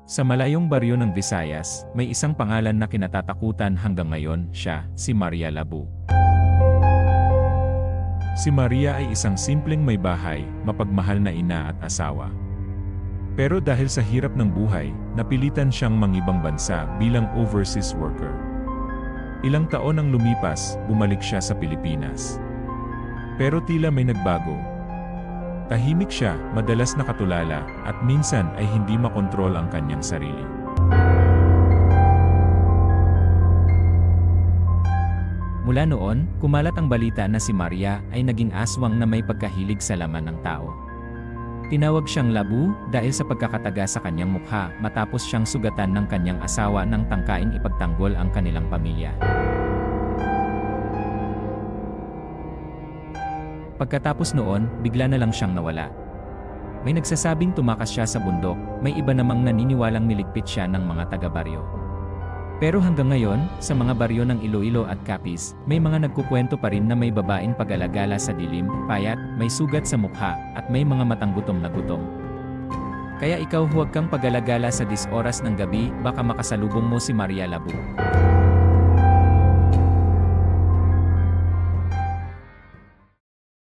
Sa malayong baryo ng Visayas, may isang pangalan na kinatatakutan hanggang ngayon, siya, si Maria Labu. Si Maria ay isang simpleng may bahay, mapagmahal na ina at asawa. Pero dahil sa hirap ng buhay, napilitan siyang mangibang bansa bilang overseas worker. Ilang taon ang lumipas, bumalik siya sa Pilipinas. Pero tila may nagbago. Tahimik siya, madalas nakatulala, at minsan ay hindi makontrol ang kanyang sarili. Mula noon, kumalat ang balita na si Maria ay naging aswang na may pagkahilig sa laman ng tao. Tinawag siyang Labu dahil sa pagkakataga sa kanyang mukha matapos siyang sugatan ng kanyang asawa nang tangkaing ipagtanggol ang kanilang pamilya. Pagkatapos noon, bigla na lang siyang nawala. May nagsasabing tumakas siya sa bundok, may iba namang naniniwalang niligpit siya ng mga taga-baryo. Pero hanggang ngayon, sa mga baryo ng Iloilo at Capiz, may mga nagkukwento pa rin na may babaeng pag-alagala sa dilim, payat, may sugat sa mukha, at may mga matang gutom na gutom. Kaya ikaw huwag kang pag-alagala sa 10 oras ng gabi, baka makasalubong mo si Maria Labu.